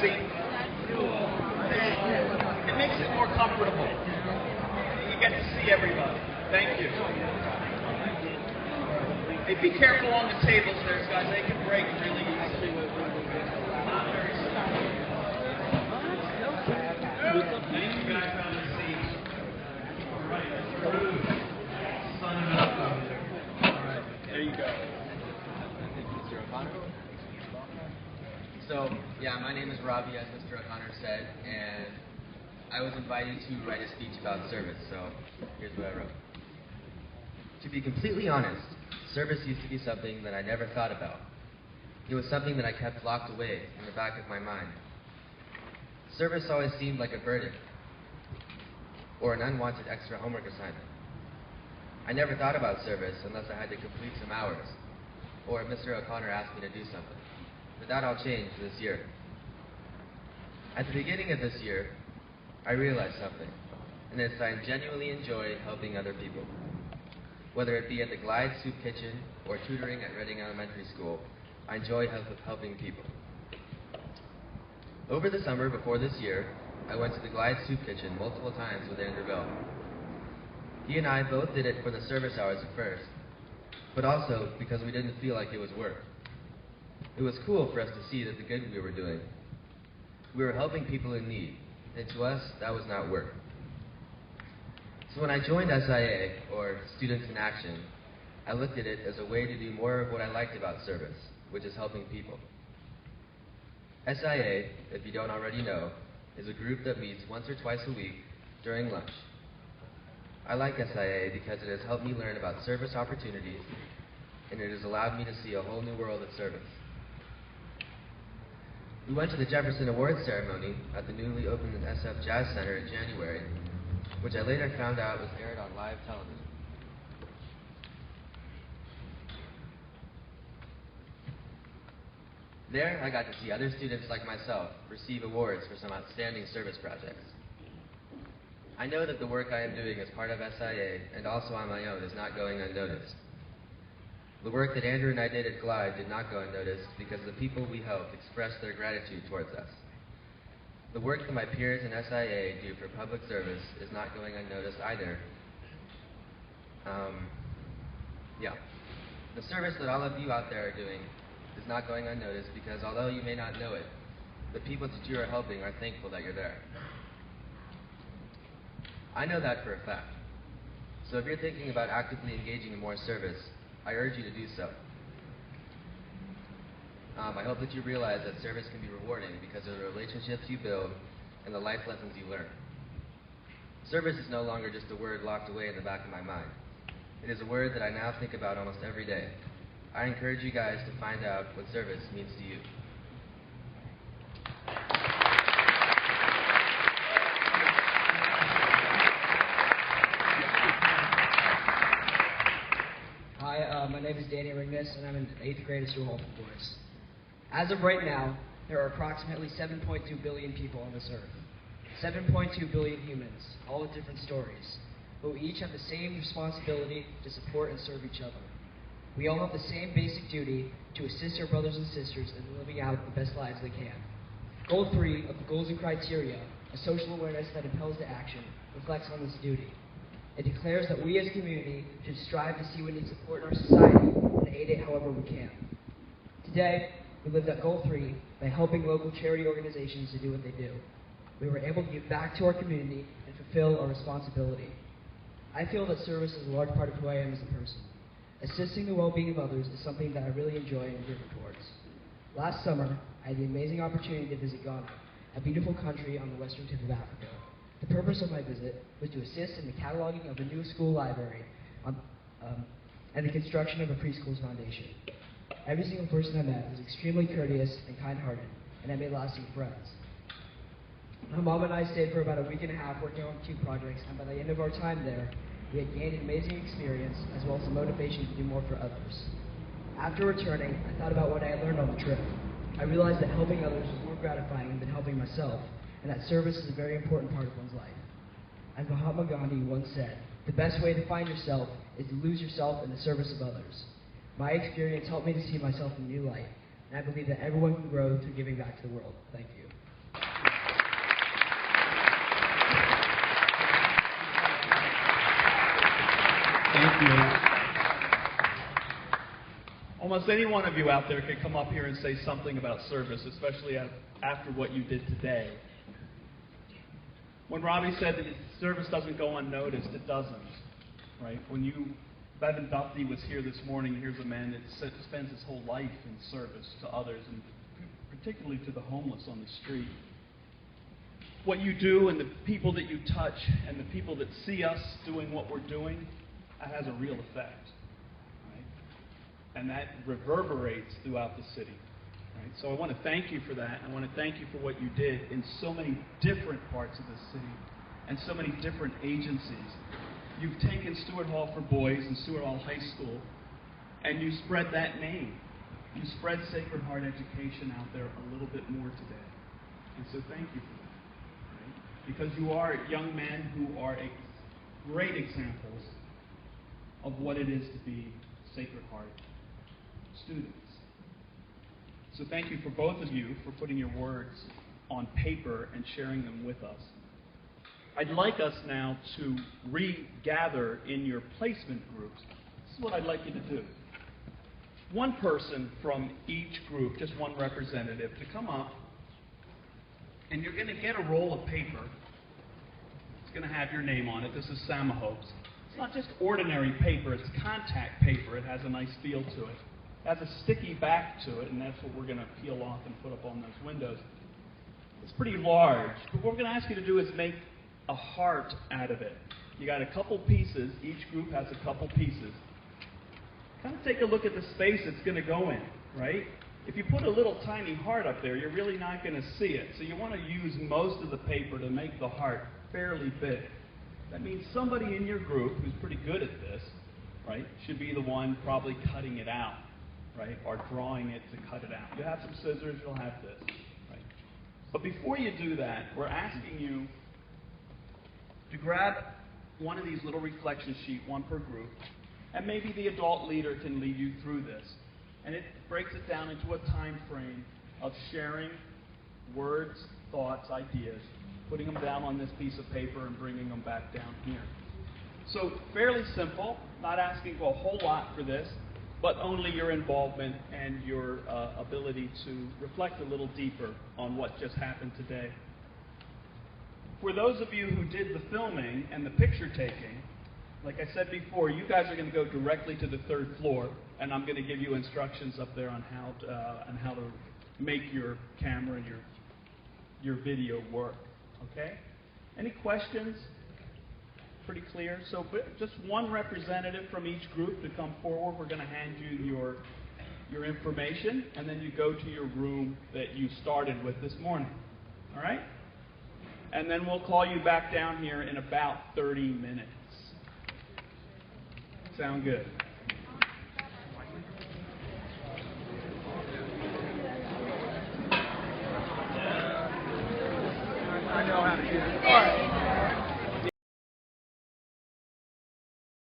seat. It makes it more comfortable. You get to see everybody. Thank you. Hey, be careful on the tables there, guys. They can break really easily. Not very strong. Thank you guys on the seats. All right. Sun it up over there. All right. There you go. Thank you, Mr. O'Connor. So, yeah, my name is Robbie, as Mr. O'Connor said, and I was invited to write a speech about service, so here's what I wrote. To be completely honest, service used to be something that I never thought about. It was something that I kept locked away in the back of my mind. Service always seemed like a burden, or an unwanted extra homework assignment. I never thought about service unless I had to complete some hours, or if Mr. O'Connor asked me to do something. But that all changed this year. At the beginning of this year, I realized something, and it's that I genuinely enjoy helping other people. Whether it be at the Glide Soup Kitchen or tutoring at Reading Elementary School, I enjoy helping people. Over the summer before this year, I went to the Glide Soup Kitchen multiple times with Andrew Bell. He and I both did it for the service hours at first, but also because we didn't feel like it was work. It was cool for us to see that the good we were doing. We were helping people in need, and to us, that was not work. So when I joined SIA, or Students in Action, I looked at it as a way to do more of what I liked about service, which is helping people. SIA, if you don't already know, is a group that meets once or twice a week during lunch. I like SIA because it has helped me learn about service opportunities, and it has allowed me to see a whole new world of service. We went to the Jefferson Awards ceremony at the newly opened SF Jazz Center in January, which I later found out was aired on live television. There, I got to see other students like myself receive awards for some outstanding service projects. I know that the work I am doing as part of SIA and also on my own is not going unnoticed. The work that Andrew and I did at Glide did not go unnoticed because the people we helped expressed their gratitude towards us. The work that my peers in SIA do for public service is not going unnoticed either. The service that all of you out there are doing is not going unnoticed because although you may not know it, the people that you are helping are thankful that you're there. I know that for a fact. So if you're thinking about actively engaging in more service, I urge you to do so. I hope that you realize that service can be rewarding because of the relationships you build and the life lessons you learn. Service is no longer just a word locked away in the back of my mind. It is a word that I now think about almost every day. I encourage you guys to find out what service means to you. Hi, my name is Danny Ringnes, and I'm in 8th grade at Sewell Boys. As of right now, there are approximately 7.2 billion people on this earth. 7.2 billion humans, all with different stories, but we each have the same responsibility to support and serve each other. We all have the same basic duty to assist our brothers and sisters in living out the best lives they can. Goal 3 of the Goals and Criteria, a social awareness that impels to action, reflects on this duty. It declares that we as a community should strive to see what needs support in our society and aid it however we can. Today, we lived up Goal 3 by helping local charity organizations to do what they do. We were able to give back to our community and fulfill our responsibility. I feel that service is a large part of who I am as a person. Assisting the well-being of others is something that I really enjoy and driven towards. Last summer, I had the amazing opportunity to visit Ghana, a beautiful country on the western tip of Africa. The purpose of my visit was to assist in the cataloging of a new school library and the construction of a preschool's foundation. Every single person I met was extremely courteous and kind-hearted, and I made lasting friends. My mom and I stayed for about a week and a half working on 2 projects, and by the end of our time there, we had gained an amazing experience as well as the motivation to do more for others. After returning, I thought about what I had learned on the trip. I realized that helping others was more gratifying than helping myself, and that service is a very important part of one's life. As Mahatma Gandhi once said, the best way to find yourself is to lose yourself in the service of others. My experience helped me to see myself in a new light, and I believe that everyone can grow through giving back to the world. Thank you. Almost any one of you out there can come up here and say something about service, especially after what you did today. When Robbie said that service doesn't go unnoticed, it doesn't, right? When Bevan Duffy was here this morning, here's a man that spends his whole life in service to others, and particularly to the homeless on the street. What you do and the people that you touch and the people that see us doing what we're doing, that has a real effect, right? And that reverberates throughout the city, right? So I want to thank you for that. I want to thank you for what you did in so many different parts of the city and so many different agencies. You've taken Stewart Hall for Boys and Stewart Hall High School, and you spread that name. You spread Sacred Heart education out there a little bit more today. And so thank you for that, right? Because you are young men who are great examples of what it is to be Sacred Heart students. So thank you for both of you for putting your words on paper and sharing them with us. I'd like us now to regather in your placement groups. This is what I'd like you to do. One person from each group, just one representative, to come up, and you're going to get a roll of paper. It's going to have your name on it. This is Samahope's. It's not just ordinary paper, it's contact paper. It has a nice feel to it. It has a sticky back to it, and that's what we're going to peel off and put up on those windows. It's pretty large, but what we're going to ask you to do is make a heart out of it. You got a couple pieces. Each group has a couple pieces. Kind of take a look at the space it's going to go in, right? If you put a little tiny heart up there, you're really not going to see it. So you want to use most of the paper to make the heart fairly big. That means somebody in your group who's pretty good at this, right, should be the one probably cutting it out, right, or drawing it to cut it out. You have some scissors, you'll have this, right? But before you do that, we're asking you to grab one of these little reflection sheets, one per group, and maybe the adult leader can lead you through this. And it breaks it down into a time frame of sharing words, thoughts, ideas, putting them down on this piece of paper and bringing them back down here. So fairly simple, not asking for a whole lot for this, but only your involvement and your ability to reflect a little deeper on what just happened today. For those of you who did the filming and the picture taking, like I said before, you guys are going to go directly to the third floor, and I'm going to give you instructions up there on how to make your camera and your video work. Okay? Any questions? Pretty clear. So just one representative from each group to come forward. We're going to hand you your information, and then you go to your room that you started with this morning. All right? And then we'll call you back down here in about 30 minutes. Sound good?